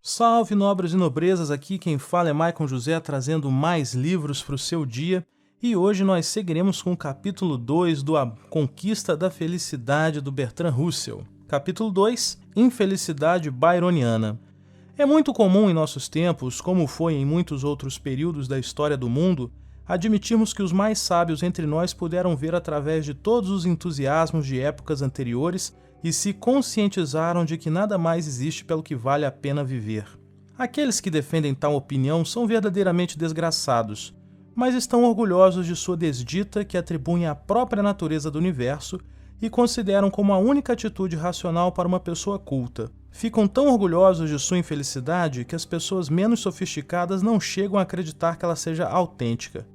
Salve, nobres e nobrezas, aqui quem fala é Maicon José, trazendo mais livros para o seu dia, e hoje nós seguiremos com o capítulo 2 do A Conquista da Felicidade do Bertrand Russell. Capítulo 2, Infelicidade Byroniana. É muito comum em nossos tempos, como foi em muitos outros períodos da história do mundo, admitirmos que os mais sábios entre nós puderam ver através de todos os entusiasmos de épocas anteriores e se conscientizaram de que nada mais existe pelo que vale a pena viver. Aqueles que defendem tal opinião são verdadeiramente desgraçados, mas estão orgulhosos de sua desdita que atribuem à própria natureza do universo e consideram como a única atitude racional para uma pessoa culta. Ficam tão orgulhosos de sua infelicidade que as pessoas menos sofisticadas não chegam a acreditar que ela seja autêntica.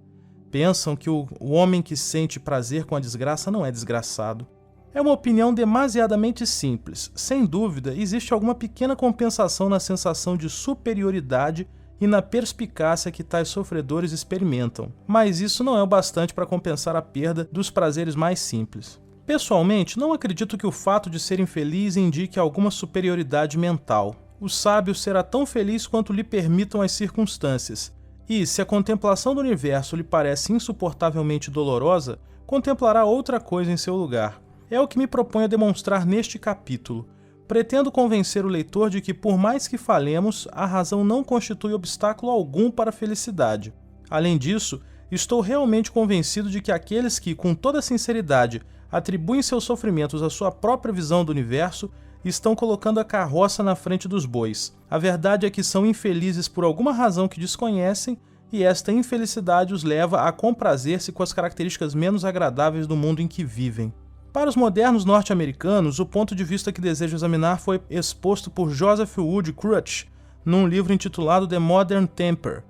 Pensam que o homem que sente prazer com a desgraça não é desgraçado. É uma opinião demasiadamente simples. Sem dúvida, existe alguma pequena compensação na sensação de superioridade e na perspicácia que tais sofredores experimentam, mas isso não é o bastante para compensar a perda dos prazeres mais simples. Pessoalmente, não acredito que o fato de ser infeliz indique alguma superioridade mental. O sábio será tão feliz quanto lhe permitam as circunstâncias, e, se a contemplação do universo lhe parece insuportavelmente dolorosa, contemplará outra coisa em seu lugar. É o que me proponho a demonstrar neste capítulo. Pretendo convencer o leitor de que, por mais que falemos, a razão não constitui obstáculo algum para a felicidade. Além disso, estou realmente convencido de que aqueles que, com toda sinceridade, atribuem seus sofrimentos à sua própria visão do universo, estão colocando a carroça na frente dos bois. A verdade é que são infelizes por alguma razão que desconhecem, e esta infelicidade os leva a comprazer-se com as características menos agradáveis do mundo em que vivem. Para os modernos norte-americanos, o ponto de vista que desejo examinar foi exposto por Joseph Wood Crutch, num livro intitulado The Modern Temper.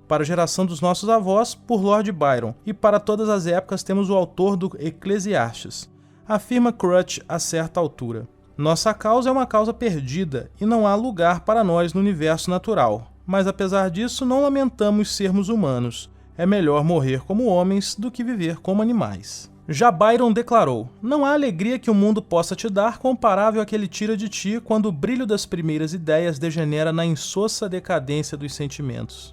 Para a geração dos nossos avós, por Lord Byron, e para todas as épocas temos o autor do Eclesiastes. Afirma Crutch a certa altura. Nossa causa é uma causa perdida, e não há lugar para nós no universo natural. Mas apesar disso, não lamentamos sermos humanos. É melhor morrer como homens do que viver como animais. Já Byron declarou: não há alegria que o mundo possa te dar comparável à que ele tira de ti quando o brilho das primeiras ideias degenera na insossa decadência dos sentimentos.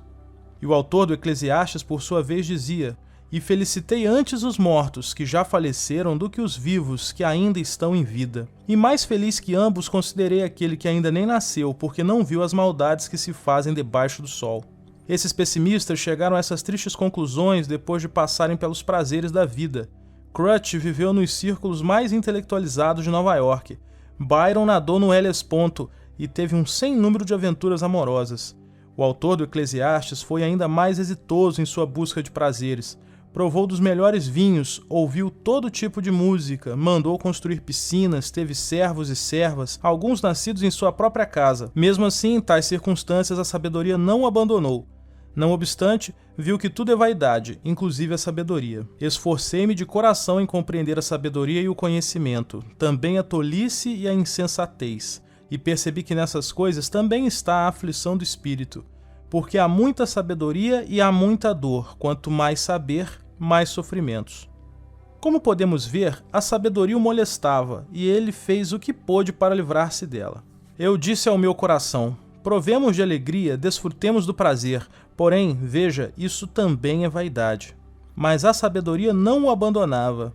E o autor do Eclesiastes, por sua vez, dizia: e felicitei antes os mortos que já faleceram do que os vivos que ainda estão em vida. E mais feliz que ambos considerei aquele que ainda nem nasceu, porque não viu as maldades que se fazem debaixo do sol. Esses pessimistas chegaram a essas tristes conclusões depois de passarem pelos prazeres da vida. Crutch viveu nos círculos mais intelectualizados de Nova York. Byron nadou no Hellespont e teve um sem número de aventuras amorosas. O autor do Eclesiastes foi ainda mais exitoso em sua busca de prazeres. Provou dos melhores vinhos, ouviu todo tipo de música, mandou construir piscinas, teve servos e servas, alguns nascidos em sua própria casa. Mesmo assim, em tais circunstâncias, a sabedoria não o abandonou. Não obstante, viu que tudo é vaidade, inclusive a sabedoria. Esforcei-me de coração em compreender a sabedoria e o conhecimento, também a tolice e a insensatez, e percebi que nessas coisas também está a aflição do espírito, porque há muita sabedoria e há muita dor, quanto mais saber, mais sofrimentos. Como podemos ver, a sabedoria o molestava, e ele fez o que pôde para livrar-se dela. Eu disse ao meu coração: provemos de alegria, desfrutemos do prazer, porém, veja, isso também é vaidade. Mas a sabedoria não o abandonava.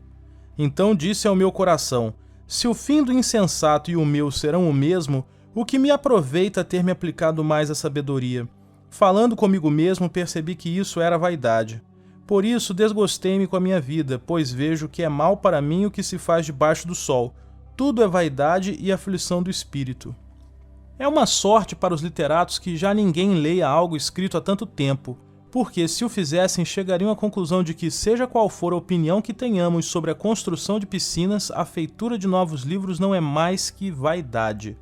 Então disse ao meu coração: se o fim do insensato e o meu serão o mesmo, o que me aproveita ter me aplicado mais à sabedoria? Falando comigo mesmo, percebi que isso era vaidade. Por isso, desgostei-me com a minha vida, pois vejo que é mal para mim o que se faz debaixo do sol. Tudo é vaidade e aflição do espírito. É uma sorte para os literatos que já ninguém leia algo escrito há tanto tempo, porque se o fizessem chegariam à conclusão de que, seja qual for a opinião que tenhamos sobre a construção de piscinas, a feitura de novos livros não é mais que vaidade.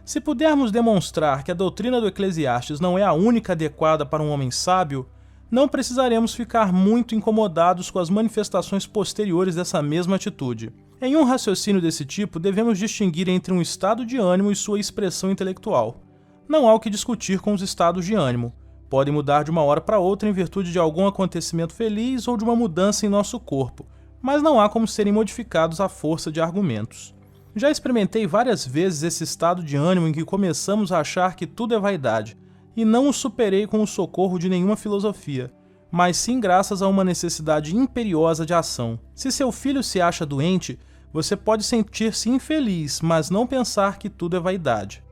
Se pudermos demonstrar que a doutrina do Eclesiastes não é a única adequada para um homem sábio, não precisaremos ficar muito incomodados com as manifestações posteriores dessa mesma atitude. Em um raciocínio desse tipo, devemos distinguir entre um estado de ânimo e sua expressão intelectual. Não há o que discutir com os estados de ânimo. Podem mudar de uma hora para outra em virtude de algum acontecimento feliz ou de uma mudança em nosso corpo, mas não há como serem modificados à força de argumentos. Já experimentei várias vezes esse estado de ânimo em que começamos a achar que tudo é vaidade, e não o superei com o socorro de nenhuma filosofia, mas sim graças a uma necessidade imperiosa de ação. Se seu filho se acha doente, você pode sentir-se infeliz, mas não pensar que tudo é vaidade.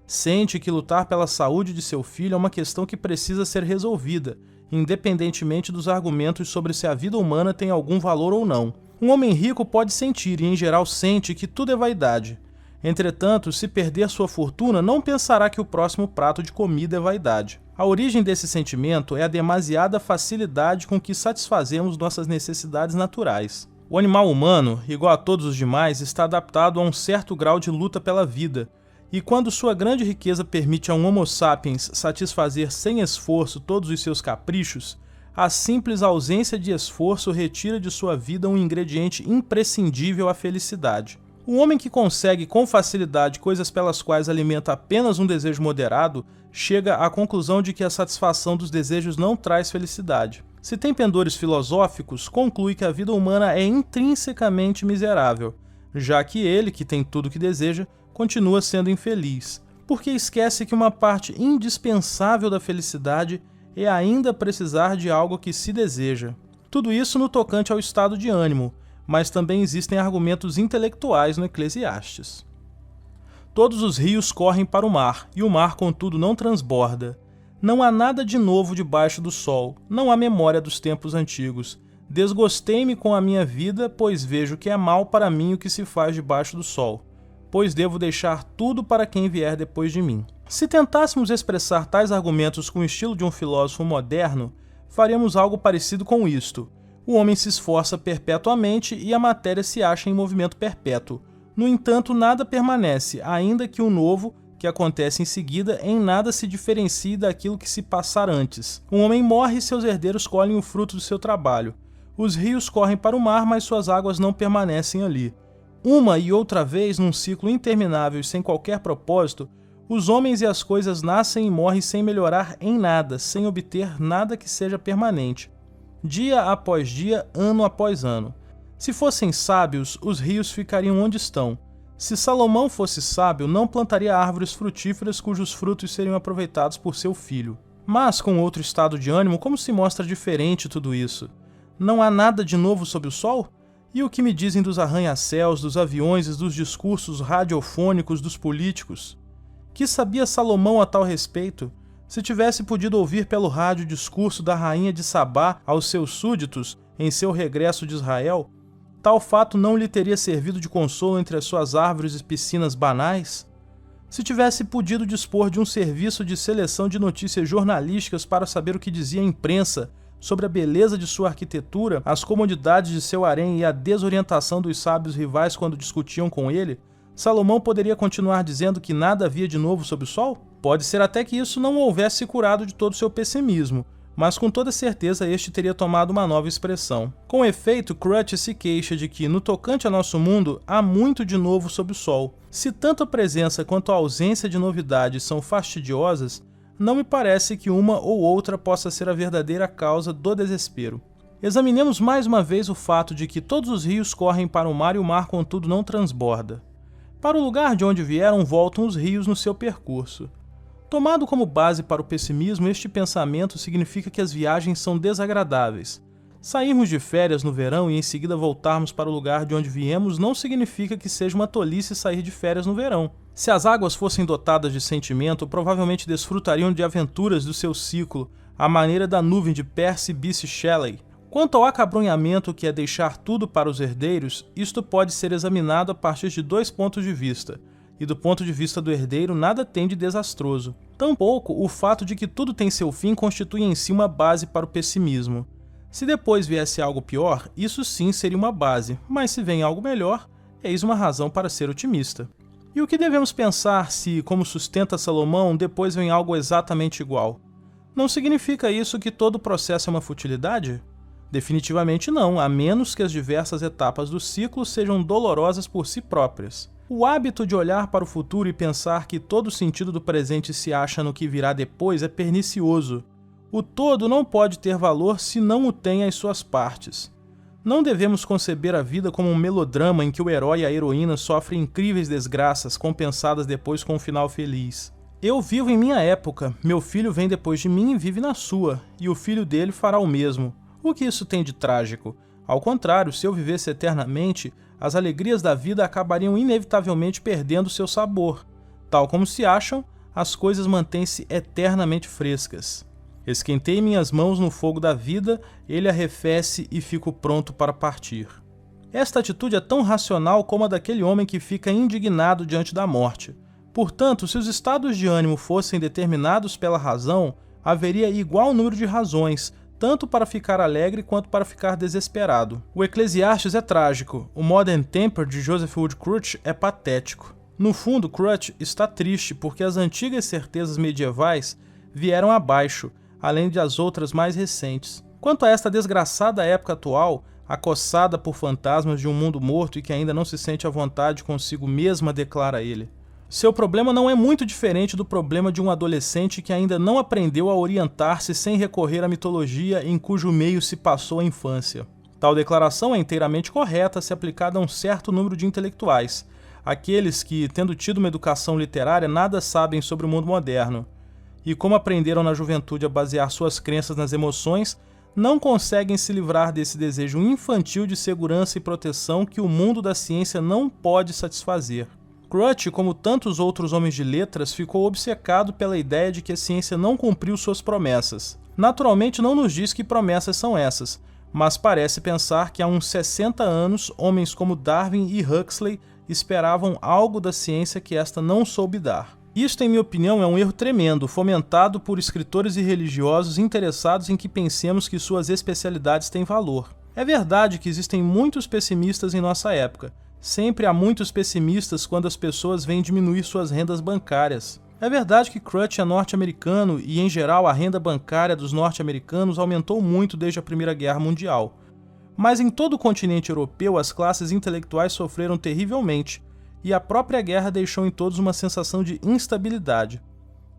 Sente que lutar pela saúde de seu filho é uma questão que precisa ser resolvida, independentemente dos argumentos sobre se a vida humana tem algum valor ou não. Um homem rico pode sentir, e em geral sente, que tudo é vaidade. Entretanto, se perder sua fortuna, não pensará que o próximo prato de comida é vaidade. A origem desse sentimento é a demasiada facilidade com que satisfazemos nossas necessidades naturais. O animal humano, igual a todos os demais, está adaptado a um certo grau de luta pela vida, e quando sua grande riqueza permite a um Homo sapiens satisfazer sem esforço todos os seus caprichos, a simples ausência de esforço retira de sua vida um ingrediente imprescindível à felicidade. O homem que consegue com facilidade coisas pelas quais alimenta apenas um desejo moderado, chega à conclusão de que a satisfação dos desejos não traz felicidade. Se tem pendores filosóficos, conclui que a vida humana é intrinsecamente miserável, já que ele, que tem tudo o que deseja, continua sendo infeliz, porque esquece que uma parte indispensável da felicidade é ainda precisar de algo que se deseja. Tudo isso no tocante ao estado de ânimo, mas também existem argumentos intelectuais no Eclesiastes. Todos os rios correm para o mar, e o mar, contudo, não transborda. Não há nada de novo debaixo do sol, não há memória dos tempos antigos. Desgostei-me com a minha vida, pois vejo que é mal para mim o que se faz debaixo do sol, pois devo deixar tudo para quem vier depois de mim. Se tentássemos expressar tais argumentos com o estilo de um filósofo moderno, faríamos algo parecido com isto. O homem se esforça perpetuamente e a matéria se acha em movimento perpétuo. No entanto, nada permanece, ainda que o novo, que acontece em seguida, em nada se diferencie daquilo que se passar antes. Um homem morre e seus herdeiros colhem o fruto do seu trabalho. Os rios correm para o mar, mas suas águas não permanecem ali. Uma e outra vez, num ciclo interminável e sem qualquer propósito, os homens e as coisas nascem e morrem sem melhorar em nada, sem obter nada que seja permanente. Dia após dia, ano após ano. Se fossem sábios, os rios ficariam onde estão. Se Salomão fosse sábio, não plantaria árvores frutíferas cujos frutos seriam aproveitados por seu filho. Mas, com outro estado de ânimo, como se mostra diferente tudo isso? Não há nada de novo sob o sol? E o que me dizem dos arranha-céus, dos aviões e dos discursos radiofônicos dos políticos? Que sabia Salomão a tal respeito? Se tivesse podido ouvir pelo rádio o discurso da rainha de Sabá aos seus súditos em seu regresso de Israel, tal fato não lhe teria servido de consolo entre as suas árvores e piscinas banais? Se tivesse podido dispor de um serviço de seleção de notícias jornalísticas para saber o que dizia a imprensa sobre a beleza de sua arquitetura, as comodidades de seu harém e a desorientação dos sábios rivais quando discutiam com ele, Salomão poderia continuar dizendo que nada havia de novo sob o sol? Pode ser até que isso não o houvesse curado de todo seu pessimismo, mas com toda certeza este teria tomado uma nova expressão. Com efeito, Crutch se queixa de que, no tocante ao nosso mundo, há muito de novo sob o sol. Se tanto a presença quanto a ausência de novidades são fastidiosas, não me parece que uma ou outra possa ser a verdadeira causa do desespero. Examinemos mais uma vez o fato de que todos os rios correm para o mar e o mar, contudo, não transborda. Para o lugar de onde vieram, voltam os rios no seu percurso. Tomado como base para o pessimismo, este pensamento significa que as viagens são desagradáveis. Sairmos de férias no verão e em seguida voltarmos para o lugar de onde viemos não significa que seja uma tolice sair de férias no verão. Se as águas fossem dotadas de sentimento, provavelmente desfrutariam de aventuras do seu ciclo, à maneira da nuvem de Percy Bysshe Shelley. Quanto ao acabrunhamento, que é deixar tudo para os herdeiros, isto pode ser examinado a partir de dois pontos de vista, e do ponto de vista do herdeiro nada tem de desastroso. Tampouco o fato de que tudo tem seu fim constitui em si uma base para o pessimismo. Se depois viesse algo pior, isso sim seria uma base, mas se vem algo melhor, eis uma razão para ser otimista. E o que devemos pensar se, como sustenta Salomão, depois vem algo exatamente igual? Não significa isso que todo o processo é uma futilidade? Definitivamente não, a menos que as diversas etapas do ciclo sejam dolorosas por si próprias. O hábito de olhar para o futuro e pensar que todo o sentido do presente se acha no que virá depois é pernicioso. O todo não pode ter valor se não o tem as suas partes. Não devemos conceber a vida como um melodrama em que o herói e a heroína sofrem incríveis desgraças, compensadas depois com um final feliz. Eu vivo em minha época, meu filho vem depois de mim e vive na sua, e o filho dele fará o mesmo. O que isso tem de trágico? Ao contrário, se eu vivesse eternamente, as alegrias da vida acabariam inevitavelmente perdendo seu sabor. Tal como se acham, as coisas mantêm-se eternamente frescas. Esquentei minhas mãos no fogo da vida, ele arrefece e fico pronto para partir. Esta atitude é tão racional como a daquele homem que fica indignado diante da morte. Portanto, se os estados de ânimo fossem determinados pela razão, haveria igual número de razões, tanto para ficar alegre quanto para ficar desesperado. O Eclesiastes é trágico, o Modern Temper de Joseph Woodcroft é patético. No fundo, Crutch está triste porque as antigas certezas medievais vieram abaixo, além de as outras mais recentes. Quanto a esta desgraçada época atual, acossada por fantasmas de um mundo morto e que ainda não se sente à vontade consigo mesma, declara ele. Seu problema não é muito diferente do problema de um adolescente que ainda não aprendeu a orientar-se sem recorrer à mitologia em cujo meio se passou a infância. Tal declaração é inteiramente correta se aplicada a um certo número de intelectuais, aqueles que, tendo tido uma educação literária, nada sabem sobre o mundo moderno, e como aprenderam na juventude a basear suas crenças nas emoções, não conseguem se livrar desse desejo infantil de segurança e proteção que o mundo da ciência não pode satisfazer. Crutch, como tantos outros homens de letras, ficou obcecado pela ideia de que a ciência não cumpriu suas promessas. Naturalmente não nos diz que promessas são essas, mas parece pensar que há uns 60 anos, homens como Darwin e Huxley esperavam algo da ciência que esta não soube dar. Isto, em minha opinião, é um erro tremendo, fomentado por escritores e religiosos interessados em que pensemos que suas especialidades têm valor. É verdade que existem muitos pessimistas em nossa época. Sempre há muitos pessimistas quando as pessoas veem diminuir suas rendas bancárias. É verdade que Crutch é norte-americano e, em geral, a renda bancária dos norte-americanos aumentou muito desde a Primeira Guerra Mundial. Mas em todo o continente europeu, as classes intelectuais sofreram terrivelmente, e a própria guerra deixou em todos uma sensação de instabilidade.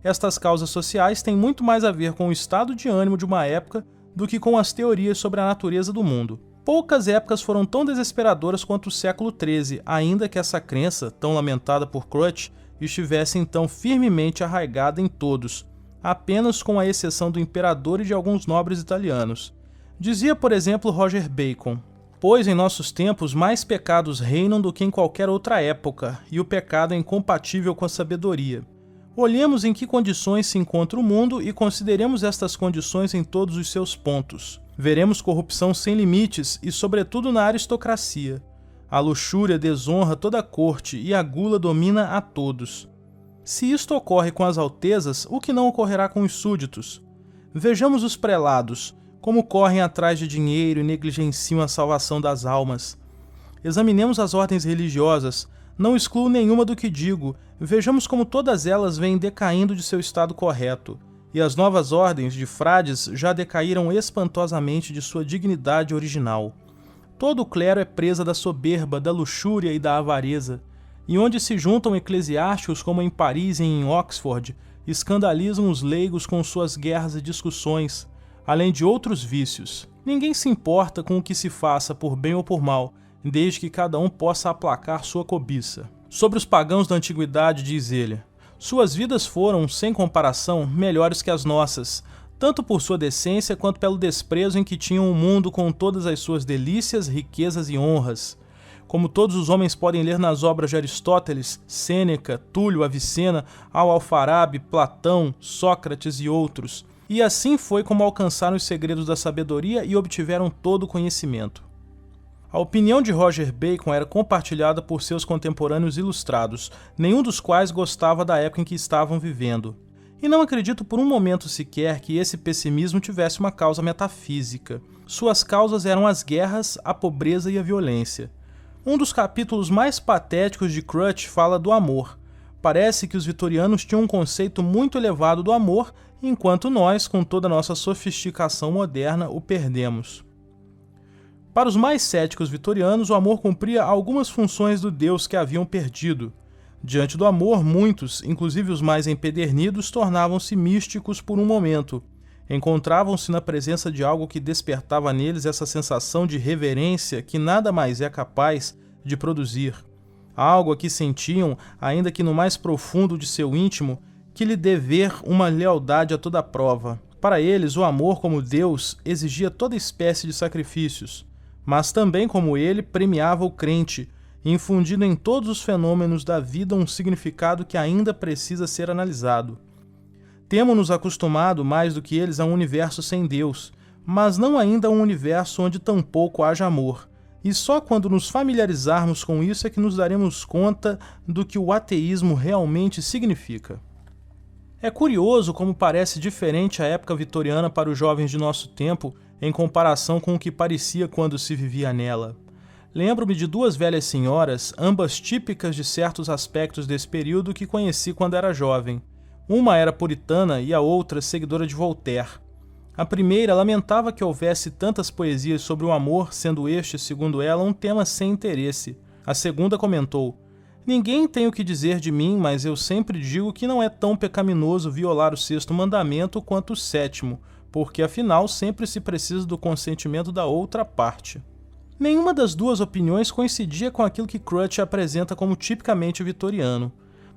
Estas causas sociais têm muito mais a ver com o estado de ânimo de uma época do que com as teorias sobre a natureza do mundo. Poucas épocas foram tão desesperadoras quanto o século XIII, ainda que essa crença, tão lamentada por Crutch, estivesse então firmemente arraigada em todos, apenas com a exceção do imperador e de alguns nobres italianos. Dizia, por exemplo, Roger Bacon: pois em nossos tempos mais pecados reinam do que em qualquer outra época, e o pecado é incompatível com a sabedoria. Olhemos em que condições se encontra o mundo e consideremos estas condições em todos os seus pontos. Veremos corrupção sem limites e, sobretudo, na aristocracia. A luxúria desonra toda a corte e a gula domina a todos. Se isto ocorre com as altezas, o que não ocorrerá com os súditos? Vejamos os prelados, como correm atrás de dinheiro e negligenciam a salvação das almas. Examinemos as ordens religiosas, não excluo nenhuma do que digo, vejamos como todas elas vêm decaindo de seu estado correto, e as novas ordens de frades já decaíram espantosamente de sua dignidade original. Todo o clero é presa da soberba, da luxúria e da avareza, e onde se juntam eclesiásticos como em Paris e em Oxford, escandalizam os leigos com suas guerras e discussões, além de outros vícios. Ninguém se importa com o que se faça por bem ou por mal, desde que cada um possa aplacar sua cobiça. Sobre os pagãos da antiguidade, diz ele: suas vidas foram, sem comparação, melhores que as nossas, tanto por sua decência quanto pelo desprezo em que tinham o mundo com todas as suas delícias, riquezas e honras. Como todos os homens podem ler nas obras de Aristóteles, Sêneca, Túlio, Avicena, Al-Alfarabi, Platão, Sócrates e outros. E assim foi como alcançaram os segredos da sabedoria e obtiveram todo o conhecimento. A opinião de Roger Bacon era compartilhada por seus contemporâneos ilustrados, nenhum dos quais gostava da época em que estavam vivendo. E não acredito por um momento sequer que esse pessimismo tivesse uma causa metafísica. Suas causas eram as guerras, a pobreza e a violência. Um dos capítulos mais patéticos de Crutch fala do amor. Parece que os vitorianos tinham um conceito muito elevado do amor, enquanto nós, com toda a nossa sofisticação moderna, o perdemos. Para os mais céticos vitorianos, o amor cumpria algumas funções do Deus que haviam perdido. Diante do amor, muitos, inclusive os mais empedernidos, tornavam-se místicos por um momento, Encontravam-se na presença de algo que despertava neles essa sensação de reverência que nada mais é capaz de produzir. Algo a que sentiam, ainda que no mais profundo de seu íntimo, que lhe dever uma lealdade a toda prova. Para eles, o amor como Deus exigia toda espécie de sacrifícios, mas também como ele premiava o crente, infundindo em todos os fenômenos da vida um significado que ainda precisa ser analisado. Temo-nos acostumado mais do que eles a um universo sem Deus, mas não ainda a um universo onde tampouco haja amor. E só quando nos familiarizarmos com isso é que nos daremos conta do que o ateísmo realmente significa. É curioso como parece diferente a época vitoriana para os jovens de nosso tempo em comparação com o que parecia quando se vivia nela. Lembro-me de duas velhas senhoras, ambas típicas de certos aspectos desse período que conheci quando era jovem. Uma era puritana e a outra seguidora de Voltaire. A primeira lamentava que houvesse tantas poesias sobre o amor, sendo este, segundo ela, um tema sem interesse. A segunda comentou: "Ninguém tem o que dizer de mim, mas eu sempre digo que não é tão pecaminoso violar o 6º mandamento quanto o 7º, porque afinal sempre se precisa do consentimento da outra parte." Nenhuma das duas opiniões coincidia com aquilo que Crutch apresenta como tipicamente vitoriano.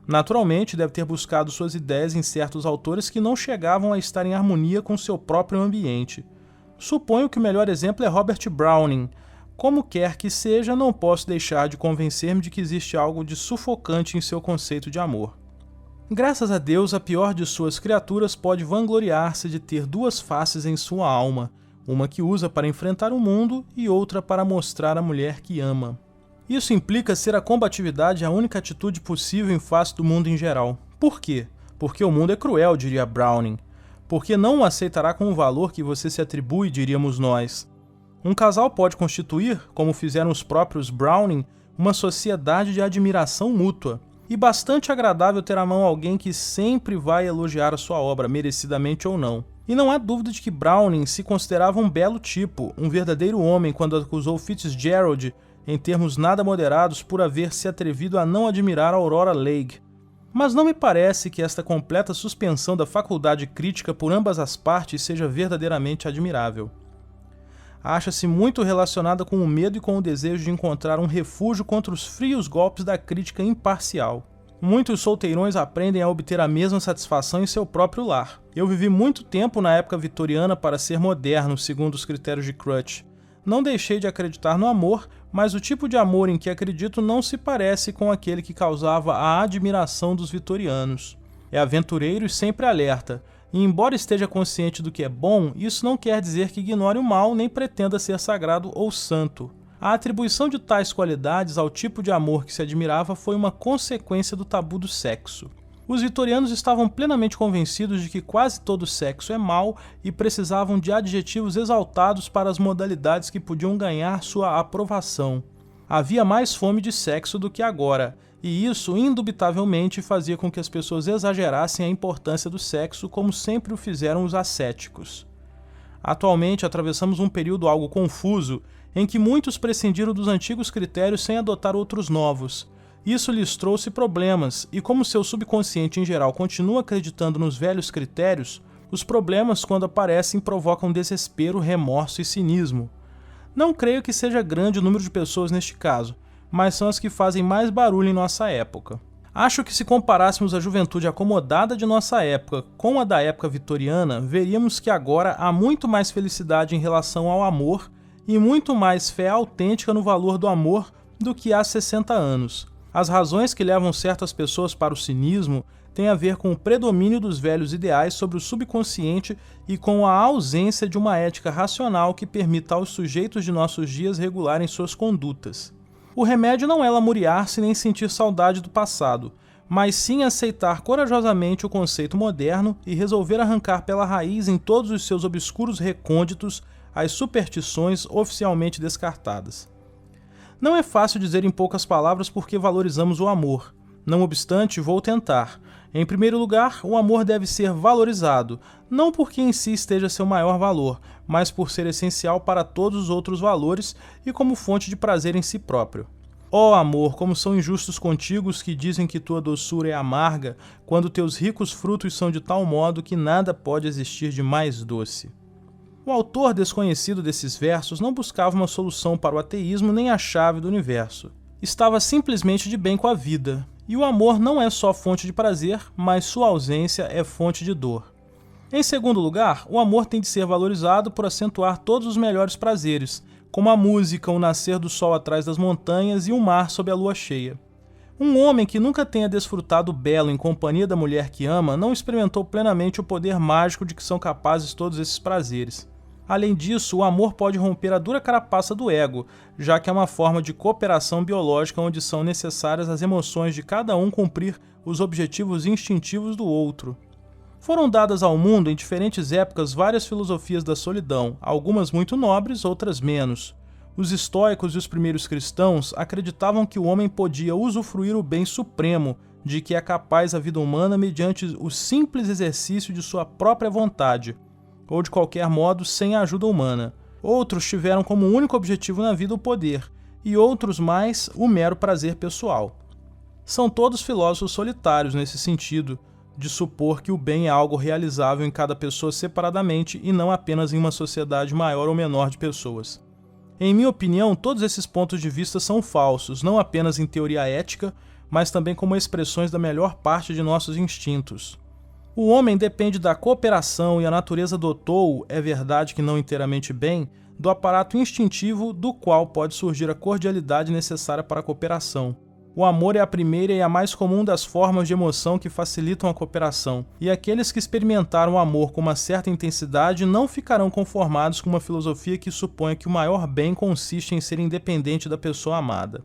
Naturalmente, deve ter buscado suas ideias em certos autores que não chegavam a estar em harmonia com seu próprio ambiente. Suponho que o melhor exemplo é Robert Browning. Como quer que seja, não posso deixar de convencer-me de que existe algo de sufocante em seu conceito de amor. Graças a Deus, a pior de suas criaturas pode vangloriar-se de ter duas faces em sua alma, uma que usa para enfrentar o mundo e outra para mostrar a mulher que ama. Isso implica ser a combatividade a única atitude possível em face do mundo em geral. Por quê? Porque o mundo é cruel, diria Browning. Porque não o aceitará com o valor que você se atribui, diríamos nós. Um casal pode constituir, como fizeram os próprios Browning, uma sociedade de admiração mútua. E bastante agradável ter à mão alguém que sempre vai elogiar a sua obra, merecidamente ou não. E não há dúvida de que Browning se considerava um belo tipo, um verdadeiro homem, quando acusou Fitzgerald, em termos nada moderados, por haver se atrevido a não admirar Aurora Leigh. Mas não me parece que esta completa suspensão da faculdade crítica por ambas as partes seja verdadeiramente admirável. Acha-se muito relacionada com o medo e com o desejo de encontrar um refúgio contra os frios golpes da crítica imparcial. Muitos solteirões aprendem a obter a mesma satisfação em seu próprio lar. Eu vivi muito tempo na época vitoriana para ser moderno, segundo os critérios de Crutch. Não deixei de acreditar no amor, mas o tipo de amor em que acredito não se parece com aquele que causava a admiração dos vitorianos. É aventureiro e sempre alerta, e embora esteja consciente do que é bom, isso não quer dizer que ignore o mal nem pretenda ser sagrado ou santo. A atribuição de tais qualidades ao tipo de amor que se admirava foi uma consequência do tabu do sexo. Os vitorianos estavam plenamente convencidos de que quase todo sexo é mau e precisavam de adjetivos exaltados para as modalidades que podiam ganhar sua aprovação. Havia mais fome de sexo do que agora, e isso indubitavelmente fazia com que as pessoas exagerassem a importância do sexo, como sempre o fizeram os ascéticos. Atualmente atravessamos um período algo confuso, em que muitos prescindiram dos antigos critérios sem adotar outros novos. Isso lhes trouxe problemas, e como seu subconsciente em geral continua acreditando nos velhos critérios, os problemas, quando aparecem, provocam desespero, remorso e cinismo. Não creio que seja grande o número de pessoas neste caso, mas são as que fazem mais barulho em nossa época. Acho que se comparássemos a juventude acomodada de nossa época com a da época vitoriana, veríamos que agora há muito mais felicidade em relação ao amor e muito mais fé autêntica no valor do amor do que há 60 anos. As razões que levam certas pessoas para o cinismo têm a ver com o predomínio dos velhos ideais sobre o subconsciente e com a ausência de uma ética racional que permita aos sujeitos de nossos dias regularem suas condutas. O remédio não é lamuriar-se nem sentir saudade do passado, mas sim aceitar corajosamente o conceito moderno e resolver arrancar pela raiz em todos os seus obscuros recônditos as superstições oficialmente descartadas. Não é fácil dizer em poucas palavras por que valorizamos o amor. Não obstante, vou tentar. Em primeiro lugar, o amor deve ser valorizado, não porque em si esteja seu maior valor, mas por ser essencial para todos os outros valores e como fonte de prazer em si próprio. Ó amor, como são injustos contigo os que dizem que tua doçura é amarga, quando teus ricos frutos são de tal modo que nada pode existir de mais doce. O autor desconhecido desses versos não buscava uma solução para o ateísmo nem a chave do universo. Estava simplesmente de bem com a vida, e o amor não é só fonte de prazer, mas sua ausência é fonte de dor. Em segundo lugar, o amor tem de ser valorizado por acentuar todos os melhores prazeres, como a música, o nascer do sol atrás das montanhas e o mar sob a lua cheia. Um homem que nunca tenha desfrutado o belo em companhia da mulher que ama não experimentou plenamente o poder mágico de que são capazes todos esses prazeres. Além disso, o amor pode romper a dura carapaça do ego, já que é uma forma de cooperação biológica onde são necessárias as emoções de cada um cumprir os objetivos instintivos do outro. Foram dadas ao mundo em diferentes épocas várias filosofias da solidão, algumas muito nobres, outras menos. Os estoicos e os primeiros cristãos acreditavam que o homem podia usufruir o bem supremo de que é capaz a vida humana mediante o simples exercício de sua própria vontade, ou de qualquer modo sem a ajuda humana. Outros tiveram como único objetivo na vida o poder, e outros mais o mero prazer pessoal. São todos filósofos solitários nesse sentido, de supor que o bem é algo realizável em cada pessoa separadamente e não apenas em uma sociedade maior ou menor de pessoas. Em minha opinião, todos esses pontos de vista são falsos, não apenas em teoria ética, mas também como expressões da melhor parte de nossos instintos. O homem depende da cooperação e a natureza dotou-o, é verdade que não inteiramente bem, do aparato instintivo do qual pode surgir a cordialidade necessária para a cooperação. O amor é a primeira e a mais comum das formas de emoção que facilitam a cooperação, e aqueles que experimentaram o amor com uma certa intensidade não ficarão conformados com uma filosofia que suponha que o maior bem consiste em ser independente da pessoa amada.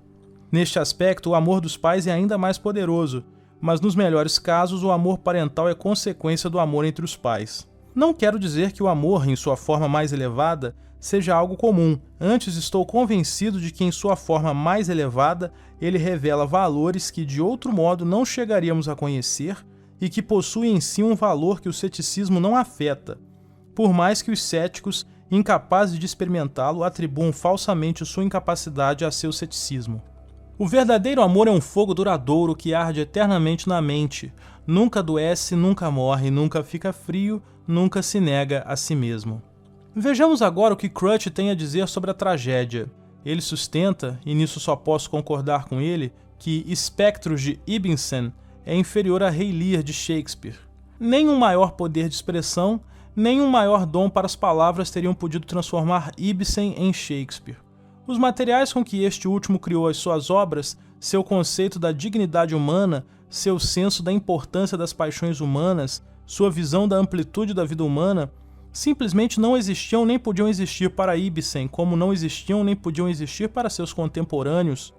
Neste aspecto, o amor dos pais é ainda mais poderoso, mas nos melhores casos o amor parental é consequência do amor entre os pais. Não quero dizer que o amor, em sua forma mais elevada, seja algo comum, antes estou convencido de que em sua forma mais elevada ele revela valores que de outro modo não chegaríamos a conhecer e que possuem em si um valor que o ceticismo não afeta, por mais que os céticos, incapazes de experimentá-lo, atribuam falsamente sua incapacidade a seu ceticismo. O verdadeiro amor é um fogo duradouro que arde eternamente na mente, nunca adoece, nunca morre, nunca fica frio, nunca se nega a si mesmo. Vejamos agora o que Crutch tem a dizer sobre a tragédia. Ele sustenta, e nisso só posso concordar com ele, que Espectros de Ibsen é inferior a Rei Lear de Shakespeare. Nem um maior poder de expressão, nem um maior dom para as palavras teriam podido transformar Ibsen em Shakespeare. Os materiais com que este último criou as suas obras, seu conceito da dignidade humana, seu senso da importância das paixões humanas, sua visão da amplitude da vida humana, simplesmente não existiam nem podiam existir para Ibsen, como não existiam nem podiam existir para seus contemporâneos.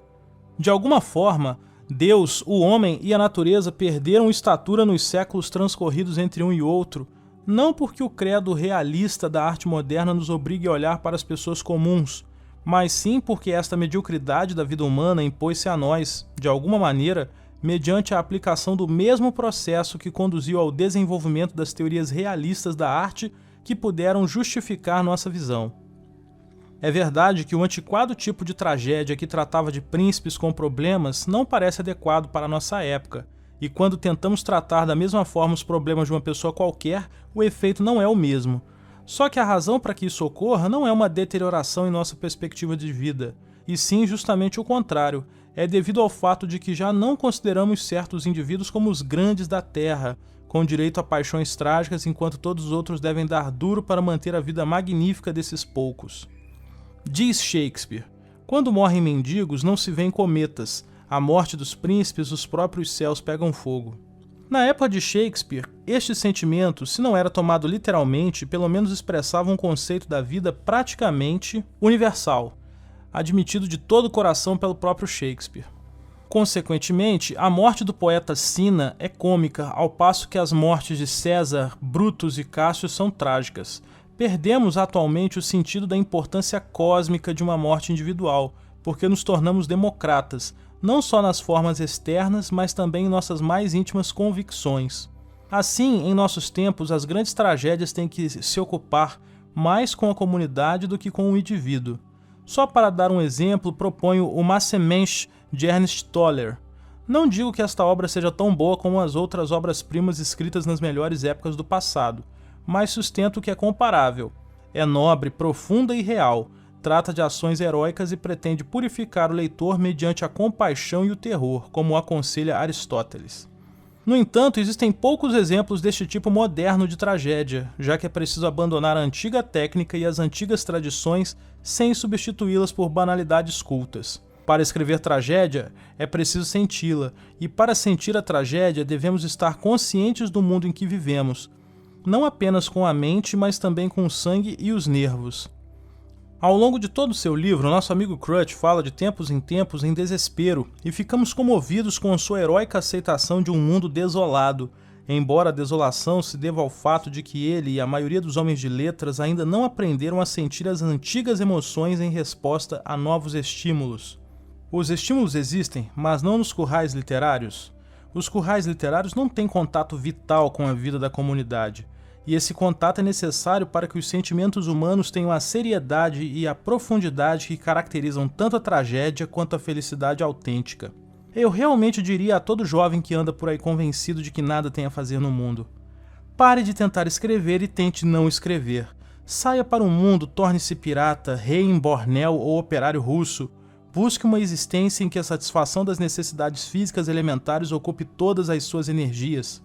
De alguma forma, Deus, o homem e a natureza perderam estatura nos séculos transcorridos entre um e outro, não porque o credo realista da arte moderna nos obrigue a olhar para as pessoas comuns, mas sim porque esta mediocridade da vida humana impôs-se a nós, de alguma maneira, mediante a aplicação do mesmo processo que conduziu ao desenvolvimento das teorias realistas da arte que puderam justificar nossa visão. É verdade que o antiquado tipo de tragédia que tratava de príncipes com problemas não parece adequado para a nossa época, e quando tentamos tratar da mesma forma os problemas de uma pessoa qualquer, o efeito não é o mesmo. Só que a razão para que isso ocorra não é uma deterioração em nossa perspectiva de vida, e sim justamente o contrário, é devido ao fato de que já não consideramos certos indivíduos como os grandes da Terra, com direito a paixões trágicas, enquanto todos os outros devem dar duro para manter a vida magnífica desses poucos. Diz Shakespeare: quando morrem mendigos não se vêem cometas, a morte dos príncipes os próprios céus pegam fogo. Na época de Shakespeare, este sentimento, se não era tomado literalmente, pelo menos expressava um conceito da vida praticamente universal, admitido de todo o coração pelo próprio Shakespeare. Consequentemente, a morte do poeta Cinna é cômica, ao passo que as mortes de César, Brutus e Cássio são trágicas. Perdemos atualmente o sentido da importância cósmica de uma morte individual, porque nos tornamos democratas, não só nas formas externas, mas também em nossas mais íntimas convicções. Assim, em nossos tempos, as grandes tragédias têm que se ocupar mais com a comunidade do que com o indivíduo. Só para dar um exemplo, proponho o Massemensch de Ernest Toller. Não digo que esta obra seja tão boa como as outras obras-primas escritas nas melhores épocas do passado, mas sustento que é comparável. É nobre, profunda e real, trata de ações heróicas e pretende purificar o leitor mediante a compaixão e o terror, como aconselha Aristóteles. No entanto, existem poucos exemplos deste tipo moderno de tragédia, já que é preciso abandonar a antiga técnica e as antigas tradições sem substituí-las por banalidades cultas. Para escrever tragédia, é preciso senti-la, e para sentir a tragédia devemos estar conscientes do mundo em que vivemos, não apenas com a mente, mas também com o sangue e os nervos. Ao longo de todo o seu livro, nosso amigo Crutch fala de tempos em desespero, e ficamos comovidos com sua heróica aceitação de um mundo desolado, embora a desolação se deva ao fato de que ele e a maioria dos homens de letras ainda não aprenderam a sentir as antigas emoções em resposta a novos estímulos. Os estímulos existem, mas não nos currais literários. Os currais literários não têm contato vital com a vida da comunidade, e esse contato é necessário para que os sentimentos humanos tenham a seriedade e a profundidade que caracterizam tanto a tragédia quanto a felicidade autêntica. Eu realmente diria a todo jovem que anda por aí convencido de que nada tem a fazer no mundo: pare de tentar escrever e tente não escrever. Saia para o mundo, torne-se pirata, rei em Bornéu ou operário russo. Busque uma existência em que a satisfação das necessidades físicas elementares ocupe todas as suas energias.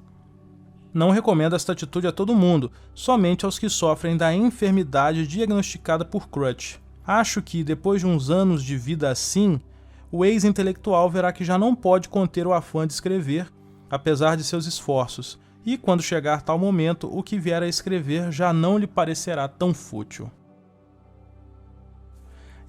Não recomendo esta atitude a todo mundo, somente aos que sofrem da enfermidade diagnosticada por Crutch. Acho que, depois de uns anos de vida assim, o ex-intelectual verá que já não pode conter o afã de escrever, apesar de seus esforços, e quando chegar tal momento, o que vier a escrever já não lhe parecerá tão fútil.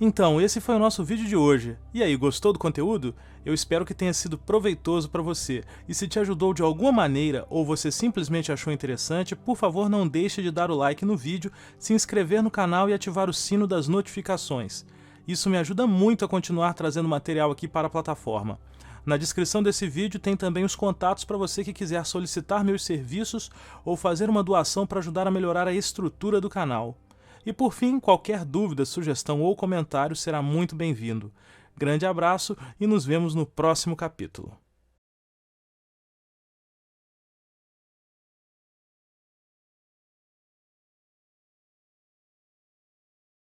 Então, esse foi o nosso vídeo de hoje. E aí, gostou do conteúdo? Eu espero que tenha sido proveitoso para você. E se te ajudou de alguma maneira, ou você simplesmente achou interessante, por favor não deixe de dar o like no vídeo, se inscrever no canal e ativar o sino das notificações. Isso me ajuda muito a continuar trazendo material aqui para a plataforma. Na descrição desse vídeo tem também os contatos para você que quiser solicitar meus serviços ou fazer uma doação para ajudar a melhorar a estrutura do canal. E por fim, qualquer dúvida, sugestão ou comentário será muito bem-vindo. Grande abraço e nos vemos no próximo capítulo.